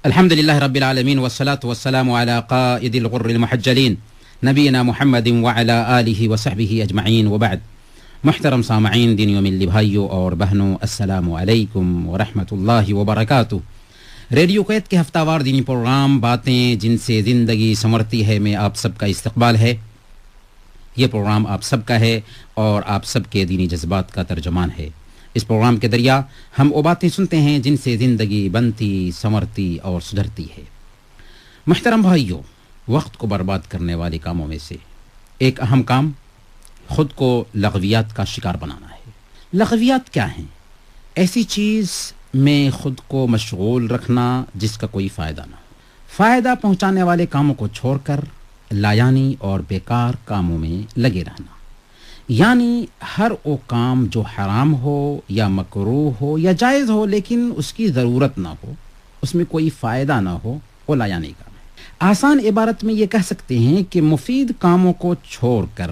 الحمدللہ رب العالمین والصلاة والسلام علی قائد الغر المحجلین نبینا محمد وعلی آلہ وصحبہ اجمعین وبعد. محترم سامعین، دینی و ملی بھائیوں اور بہنوں، السلام علیکم ورحمۃ اللہ وبرکاتہ. ریڈیو قید کے ہفتہ وار دینی پروگرام باتیں جن سے زندگی سنورتی ہے میں آپ سب کا استقبال ہے. یہ پروگرام آپ سب کا ہے اور آپ سب کے دینی جذبات کا ترجمان ہے. اس پروگرام کے ذریعہ ہم وہ باتیں سنتے ہیں جن سے زندگی بنتی، سنورتی اور سدھرتی ہے. محترم بھائیوں، وقت کو برباد کرنے والے کاموں میں سے ایک اہم کام خود کو لغویات کا شکار بنانا ہے. لغویات کیا ہیں؟ ایسی چیز میں خود کو مشغول رکھنا جس کا کوئی فائدہ نہ ہو. فائدہ پہنچانے والے کاموں کو چھوڑ کر لایانی اور بیکار کاموں میں لگے رہنا، یعنی ہر وہ کام جو حرام ہو یا مکروہ ہو یا جائز ہو لیکن اس کی ضرورت نہ ہو، اس میں کوئی فائدہ نہ ہو، وہ لایانی کام ہے. آسان عبارت میں یہ کہہ سکتے ہیں کہ مفید کاموں کو چھوڑ کر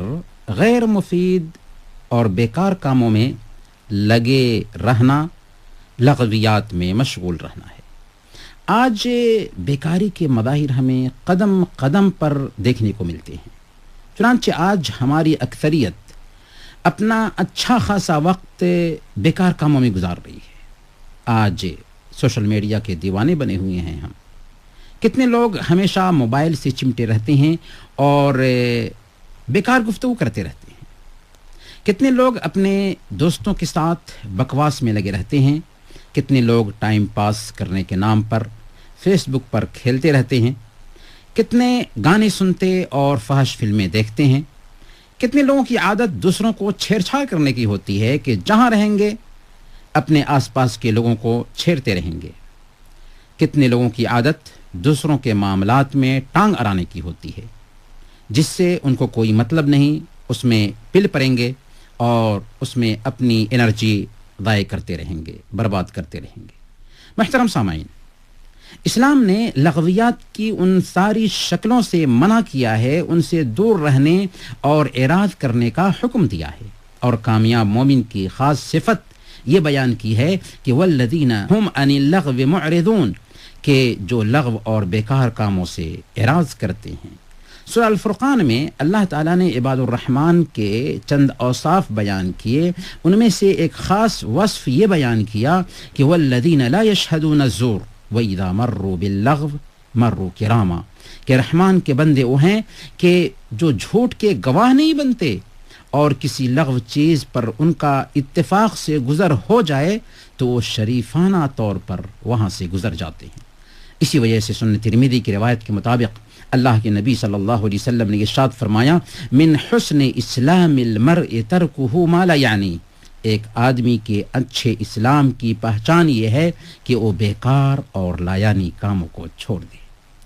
غیر مفید اور بیکار کاموں میں لگے رہنا، لغویات میں مشغول رہنا ہے. آج بیکاری کے مظاہر ہمیں قدم قدم پر دیکھنے کو ملتے ہیں. چنانچہ آج ہماری اکثریت اپنا اچھا خاصا وقت بیکار کاموں میں گزار رہی ہے. آج سوشل میڈیا کے دیوانے بنے ہوئے ہیں ہم. کتنے لوگ ہمیشہ موبائل سے چمٹے رہتے ہیں اور بیکار گفتگو کرتے رہتے ہیں. کتنے لوگ اپنے دوستوں کے ساتھ بکواس میں لگے رہتے ہیں. کتنے لوگ ٹائم پاس کرنے کے نام پر فیس بک پر کھیلتے رہتے ہیں. کتنے گانے سنتے اور فحش فلمیں دیکھتے ہیں. کتنے لوگوں کی عادت دوسروں کو چھیڑ چھاڑ کرنے کی ہوتی ہے کہ جہاں رہیں گے اپنے آس پاس کے لوگوں کو چھیڑتے رہیں گے. کتنے لوگوں کی عادت دوسروں کے معاملات میں ٹانگ اڑانے کی ہوتی ہے جس سے ان کو کوئی مطلب نہیں، اس میں پل پڑیں گے اور اس میں اپنی انرجی ضائع کرتے رہیں گے، برباد کرتے رہیں گے. محترم سامعین، اسلام نے لغویات کی ان ساری شکلوں سے منع کیا ہے، ان سے دور رہنے اور اعراض کرنے کا حکم دیا ہے. اور کامیاب مومن کی خاص صفت یہ بیان کی ہے کہ والذین هم عن اللغو معرضون، کہ جو لغو اور بیکار کاموں سے اعراض کرتے ہیں. سورہ الفرقان میں اللہ تعالیٰ نے عباد الرحمن کے چند اوصاف بیان کیے. ان میں سے ایک خاص وصف یہ بیان کیا کہ والذین لا یشہدون الزور وَإِذَا مَرُّوا بِاللَّغْوِ مَرُّوا كِرَامًا، کہ رحمان کے بندے وہ ہیں کہ جو جھوٹ کے گواہ نہیں بنتے اور کسی لغو چیز پر ان کا اتفاق سے گزر ہو جائے تو وہ شریفانہ طور پر وہاں سے گزر جاتے ہیں. اسی وجہ سے سنن ترمذی کی روایت کے مطابق اللہ کے نبی صلی اللہ علیہ وسلم نے ارشاد فرمایا، من حسن اسلام المرء ترکہ ما لا یعنی، ایک آدمی کے اچھے اسلام کی پہچان یہ ہے کہ وہ بیکار اور لایانی کاموں کو چھوڑ دے.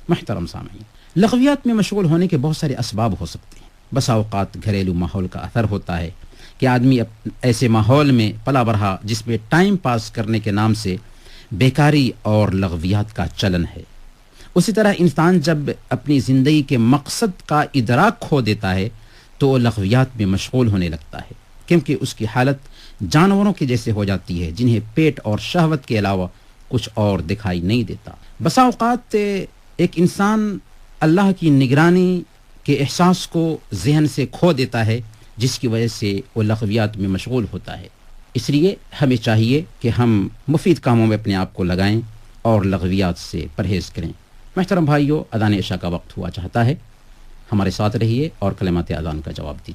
محترم سامعین، لغویات میں مشغول ہونے کے بہت سارے اسباب ہو سکتے ہیں. بسا اوقات گھریلو ماحول کا اثر ہوتا ہے کہ آدمی ایسے ماحول میں پلا بڑھا جس میں ٹائم پاس کرنے کے نام سے بیکاری اور لغویات کا چلن ہے. اسی طرح انسان جب اپنی زندگی کے مقصد کا ادراک کھو دیتا ہے تو وہ لغویات میں مشغول ہونے لگتا ہے، کیونکہ اس کی حالت جانوروں کے جیسے ہو جاتی ہے جنہیں پیٹ اور شہوت کے علاوہ کچھ اور دکھائی نہیں دیتا. بسا اوقات ایک انسان اللہ کی نگرانی کے احساس کو ذہن سے کھو دیتا ہے جس کی وجہ سے وہ لغویات میں مشغول ہوتا ہے. اس لیے ہمیں چاہیے کہ ہم مفید کاموں میں اپنے آپ کو لگائیں اور لغویات سے پرہیز کریں. محترم بھائیوں، اذان عشاء کا وقت ہوا چاہتا ہے، ہمارے ساتھ رہیے اور کلمات اذان کا جواب دیجیے.